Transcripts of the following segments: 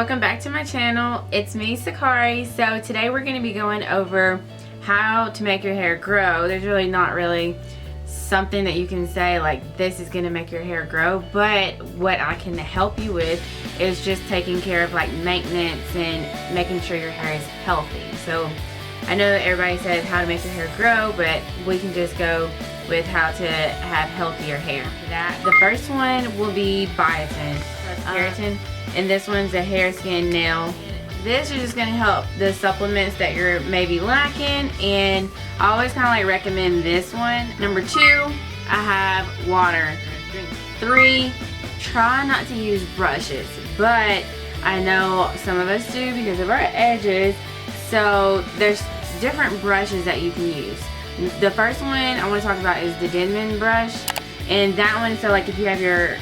Welcome back to my channel. It's me, Sakari. So today we're going to be going over how to make your hair grow. There's really not something that you can say like this is going to make your hair grow, but what I can help you with is just taking care of like maintenance and making sure your hair is healthy. So I know that everybody says how to make your hair grow, but we can just go with how to have healthier hair. The first one will be biotin. That's keratin. And this one's a hair, skin, nail. This is just going to help the supplements that you're maybe lacking, and I always kind of like recommend this one. Number 2, I have water. 3, try not to use brushes, but I know some of us do because of our edges, so there's different brushes that you can use. The first one I want to talk about is the Denman Brush, and that one, so like if you have your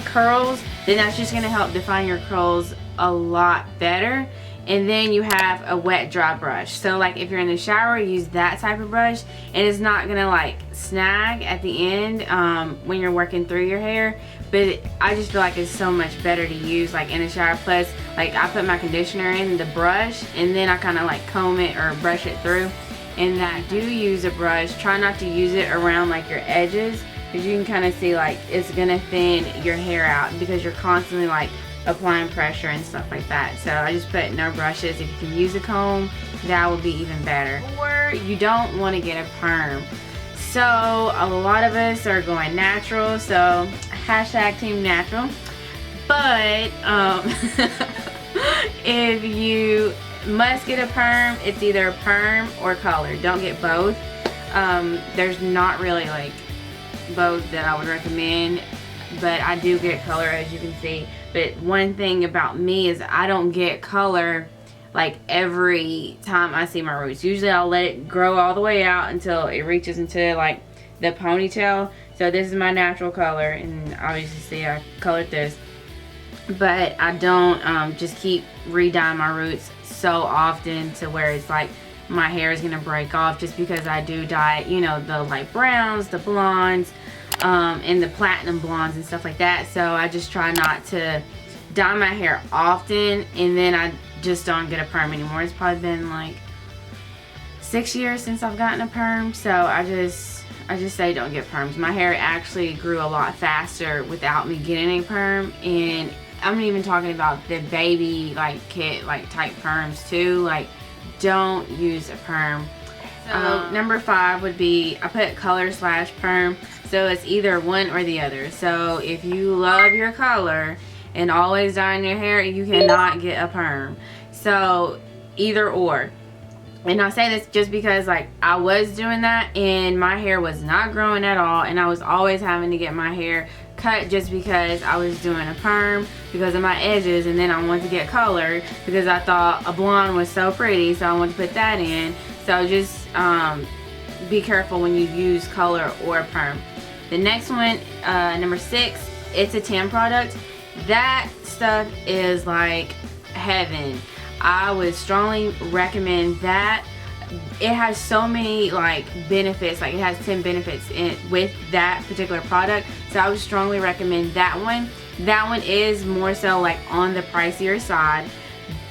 curls, then that's just going to help define your curls a lot better. And then you have a wet dry brush, so like if you're in the shower, use that type of brush, and it's not going to like snag at the end when you're working through your hair. But I just feel like it's so much better to use like in the shower. Plus like I put my conditioner in the brush and then I kind of like comb it or brush it through. And I do use a brush. Try not to use it around like your edges, because you can kind of see like it's gonna thin your hair out because you're constantly like applying pressure and stuff like that. So I just put no brushes. If you can use a comb, that would be even better. Or you don't want to get a perm. So a lot of us are going natural, so hashtag team natural. But if you must get a perm, it's either a perm or color. Don't get both. There's not really like both that I would recommend, but I do get color, as you can see. But one thing about me is I don't get color like every time I see my roots. Usually I'll let it grow all the way out until it reaches into like the ponytail. So this is my natural color, and obviously see I colored this, but I don't just keep re-dyeing my roots so often to where it's like my hair is gonna break off, just because I do dye, you know, the light browns, the blondes, and the platinum blondes and stuff like that. So I just try not to dye my hair often, and then I just don't get a perm anymore. It's probably been like 6 years since I've gotten a perm, so I just say don't get perms. My hair actually grew a lot faster without me getting a perm, and I'm even talking about the baby like kit like type perms too. Like, don't use a perm. So number 5 would be, I put color / perm, so it's either one or the other. So if you love your color and always dyeing your hair, you cannot get a perm. So either or. And I say this just because like I was doing that and my hair was not growing at all, and I was always having to get my hair cut just because I was doing a perm because of my edges, and then I wanted to get color because I thought a blonde was so pretty, so I wanted to put that in. So just be careful when you use color or perm. The next one, number 6, it's a tan product. That stuff is like heaven. I would strongly recommend that. It has so many like benefits, like it has 10 benefits with that particular product, so I would strongly recommend that one. That one is more so like on the pricier side,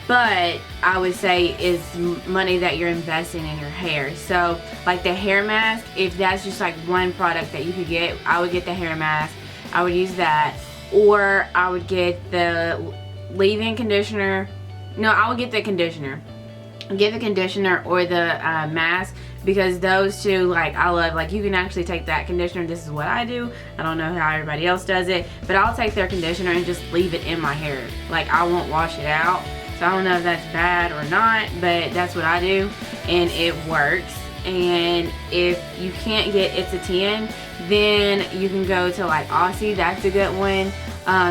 but I would say it's money that you're investing in your hair. So like the hair mask, if that's just like one product that you could get, I would get the hair mask. I would use that, or I would get the leave-in conditioner. No, I would get the conditioner. Get the conditioner or the mask, because those two, like, I love. Like, you can actually take that conditioner. This is what I do. I don't know how everybody else does it, but I'll take their conditioner and just leave it in my hair. Like, I won't wash it out. So I don't know if that's bad or not, but that's what I do, and it works. And if you can't get It's a 10, then you can go to like Aussie. That's a good one.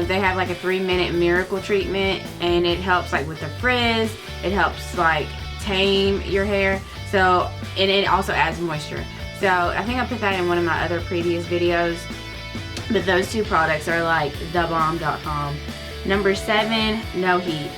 They have like a 3-minute miracle treatment, and it helps like with the frizz. It helps like tame your hair. So, and it also adds moisture. So I think I put that in one of my other previous videos, but those two products are like thebomb.com. Number 7, no heat.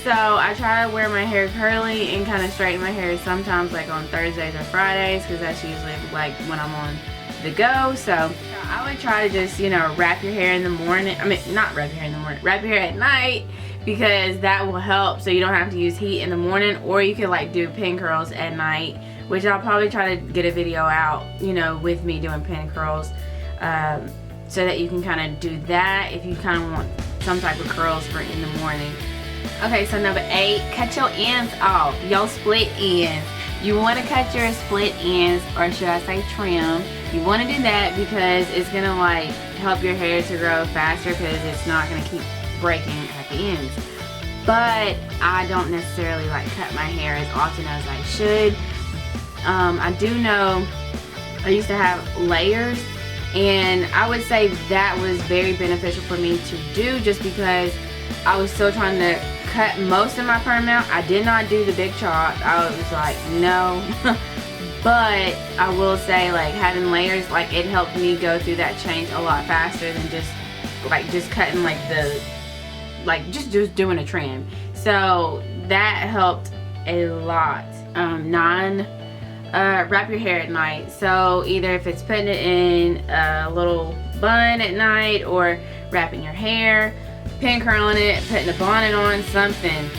So I try to wear my hair curly and kind of straighten my hair sometimes like on Thursdays or Fridays, because that's usually like when I'm on the go. So I would try to just, you know, wrap your hair in the morning. I mean, not wrap your hair in the morning, wrap your hair at night because that will help so you don't have to use heat in the morning, or you can like do pin curls at night, which I'll probably try to get a video out, you know, with me doing pin curls, so that you can kind of do that if you kind of want some type of curls for in the morning. Okay, so number 8, cut your ends off, your split ends. You want to cut your split ends, or should I say trim. You want to do that because it's going to like help your hair to grow faster, because it's not going to keep breaking at the ends. But I don't necessarily like cut my hair as often as I should. I do know I used to have layers, and I would say that was very beneficial for me to do, just because I was still trying to cut most of my perm out. I did not do the big chop. I was like, no. But I will say, like, having layers, like, it helped me go through that change a lot faster than just cutting like the, like just doing a trim. So that helped a lot. 9, wrap your hair at night. So either if it's putting it in a little bun at night, or wrapping your hair, pin curling it, putting a bonnet on, something,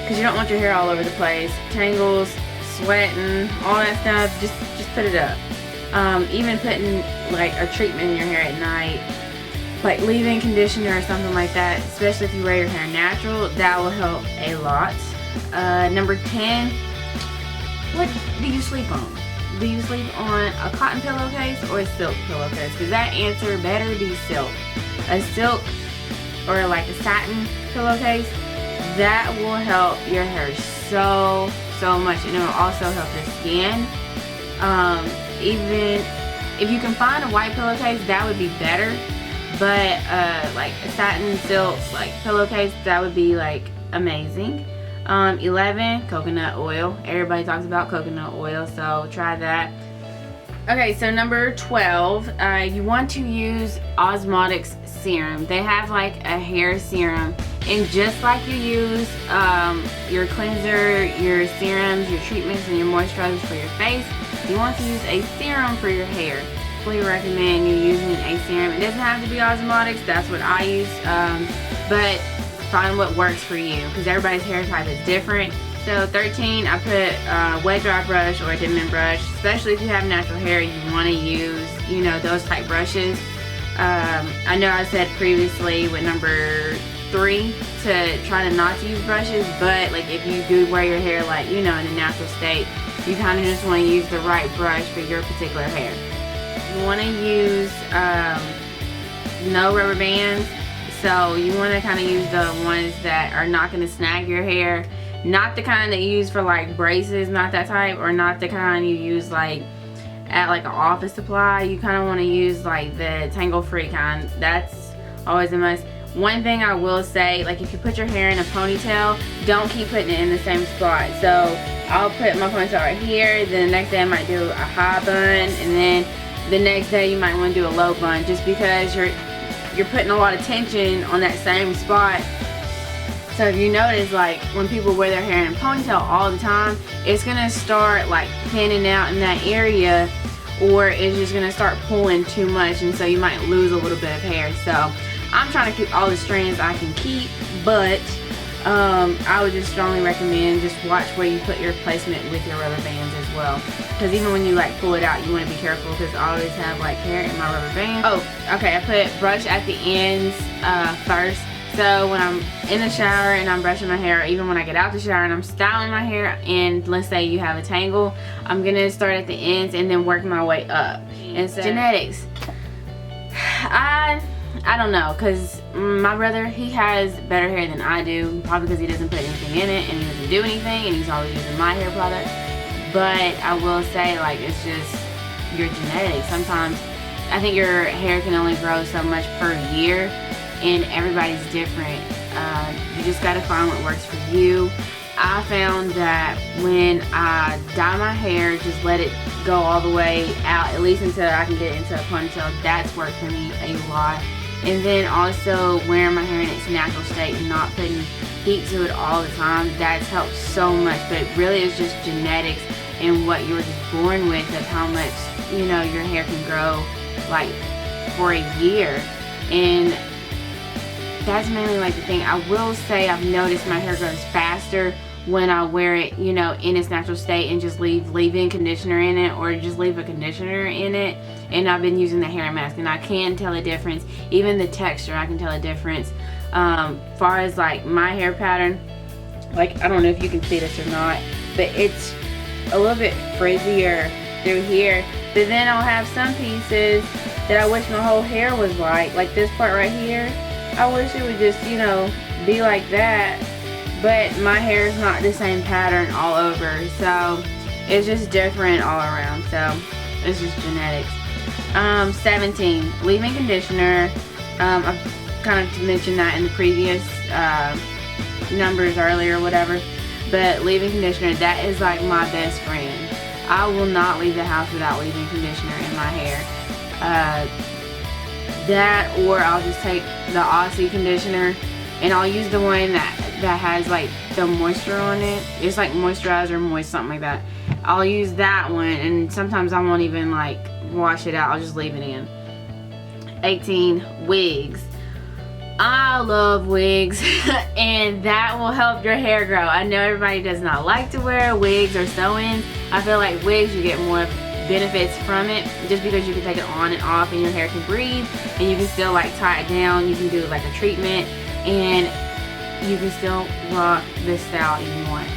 because you don't want your hair all over the place, tangles, sweating, all that stuff. Just put it up. Even putting like a treatment in your hair at night, like leave-in conditioner or something like that, especially if you wear your hair natural, that will help a lot. Number 10, what do you sleep on? Do you sleep on a cotton pillowcase or a silk pillowcase? Because that answer better be silk. A silk or like a satin pillowcase, that will help your hair so much, and it will also help your skin. Even if you can find a white pillowcase, that would be better, but like a satin silk like pillowcase, that would be like amazing. 11, coconut oil. Everybody talks about coconut oil, so try that. Okay, so number 12, you want to use Osmotics serum. They have like a hair serum, and just like you use your cleanser, your serums, your treatments, and your moisturizers for your face, you want to use a serum for your hair. I really recommend you using a serum. It doesn't have to be Osmotics, that's what I use, but find what works for you, because everybody's hair type is different. So 13, I put wet dry brush or a Denman brush. Especially if you have natural hair, you want to use, you know, those type brushes. I know I said previously with number 3 to try to not to use brushes, but like if you do wear your hair like, you know, in a natural state, you kind of just want to use the right brush for your particular hair. You want to use no rubber bands. So you want to kind of use the ones that are not going to snag your hair. Not the kind that you use for like braces, not that type, or not the kind you use like at like an office supply. You kind of want to use like the tangle free kind. That's always a must. One thing I will say, like if you put your hair in a ponytail, don't keep putting it in the same spot. So I'll put my ponytail right here, then the next day I might do a high bun, and then the next day you might want to do a low bun, just because you're putting a lot of tension on that same spot. So if you notice, like when people wear their hair in a ponytail all the time, it's gonna start like thinning out in that area, or it's just gonna start pulling too much, and so you might lose a little bit of hair. So I'm trying to keep all the strands I can keep, but I would just strongly recommend just watch where you put your placement with your rubber bands as well, because even when you like pull it out, you want to be careful, because I always have like hair in my rubber band. Oh, okay, I put brush at the ends first. So when I'm in the shower and I'm brushing my hair, even when I get out the shower and I'm styling my hair, and let's say you have a tangle, I'm gonna start at the ends and then work my way up. And so genetics, I don't know, because my brother, he has better hair than I do, probably because he doesn't put anything in it and he doesn't do anything, and he's always using my hair product. But I will say, like, it's just your genetics. Sometimes I think your hair can only grow so much per year, and everybody's different. You just got to find what works for you. I found that when I dye my hair, just let it go all the way out, at least until I can get it into a ponytail, that's worked for me a lot. And then also wearing my hair in its natural state and not putting heat to it all the time, that's helped so much. But it really is just genetics and what you were just born with, of how much, you know, your hair can grow like for a year. And that's mainly like the thing. I will say I've noticed my hair grows faster when I wear it, you know, in its natural state and just leave leave-in conditioner in it, or just leave a conditioner in it. And I've been using the hair mask, and I can tell a difference. Even the texture, I can tell a difference. Far as like my hair pattern, like I don't know if you can see this or not, but it's a little bit frizzier through here. But then I'll have some pieces that I wish my whole hair was like this part right here. I wish it would just, you know, be like that. But my hair is not the same pattern all over, so it's just different all around. So it's just genetics. 17, leave-in conditioner. I've kind of mentioned that in the previous numbers earlier, whatever. But leave-in conditioner, that is like my best friend. I will not leave the house without leave-in conditioner in my hair. That, or I'll just take the Aussie conditioner, and I'll use the one that has like the moisture on it. It's like moisturizer moist, something like that. I'll use that one, and sometimes I won't even like wash it out. I'll just leave it in. 18, wigs. I love wigs and that will help your hair grow. I know everybody does not like to wear wigs or sew-ins. I feel like wigs, you get more benefits from it just because you can take it on and off and your hair can breathe, and you can still like tie it down. You can do like a treatment, and you can still rock this style if you want.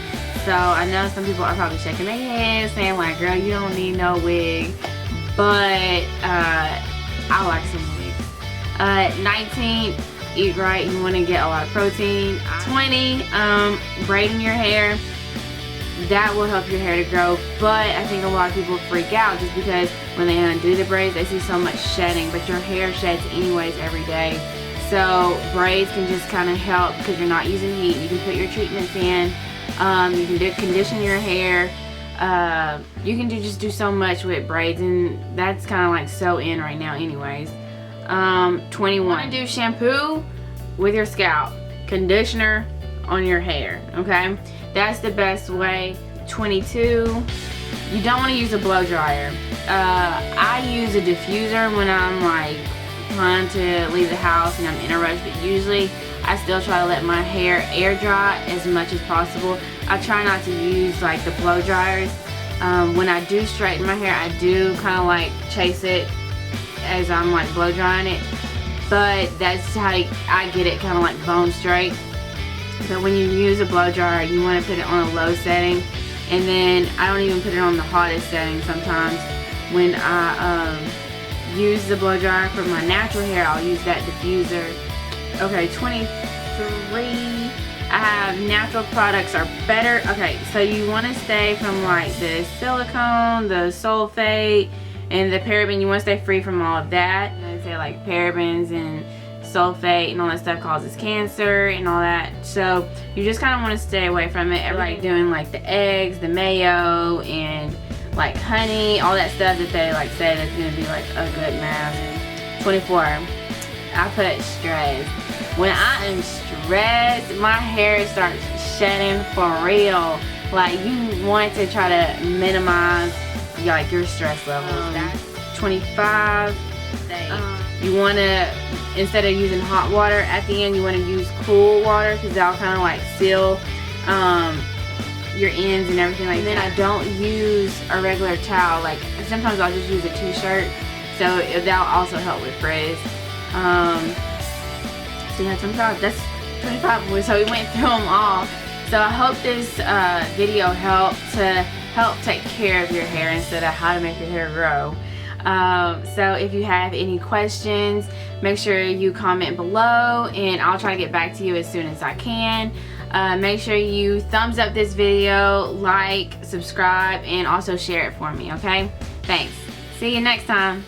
So I know some people are probably shaking their head saying like, girl, you don't need no wig, but I like some wigs. 19, eat right. You want to get a lot of protein. 20, braiding your hair. That will help your hair to grow, but I think a lot of people freak out just because when they undo the braids, they see so much shedding, but your hair sheds anyways every day. So braids can just kind of help because you're not using heat. You can put your treatments in. You can condition your hair. You can just do so much with braids, and that's kind of like so in right now anyways. 21. You want to do shampoo with your scalp, conditioner on your hair, okay? That's the best way. 22. You don't want to use a blow dryer. I use a diffuser when I'm like trying to leave the house and I'm in a rush, but usually I still try to let my hair air dry as much as possible. I try not to use like the blow dryers. When I do straighten my hair, I do kind of like chase it as I'm like blow drying it, but that's how I get it kind of like bone straight. But when you use a blow dryer, you want to put it on a low setting, and then I don't even put it on the hottest setting sometimes. When I use the blow dryer for my natural hair, I'll use that diffuser. Okay, 23. I have natural products are better. Okay, so you want to stay from like the silicone, the sulfate, and the paraben. You want to stay free from all of that. I say like parabens and sulfate and all that stuff causes cancer and all that, so you just kind of want to stay away from it. Like doing like the eggs, the mayo, and like honey, all that stuff that they like say that's gonna be like a good mask. 24. I put stress. When I am stressed, my hair starts shedding for real. Like you want to try to minimize like your stress levels. That's 25. You want to, instead of using hot water at the end, you want to use cool water because that'll kind of like seal your ends and everything like that. And then I don't use a regular towel. Like sometimes I'll just use a t-shirt, so that'll also help with frizz. So yeah, 25. That's 25. So we went through them all. So I hope this video helped to help take care of your hair instead of how to make your hair grow. So if you have any questions, make sure you comment below and I'll try to get back to you as soon as I can. Make sure you thumbs up this video, like, subscribe, and also share it for me, okay? Thanks. See you next time.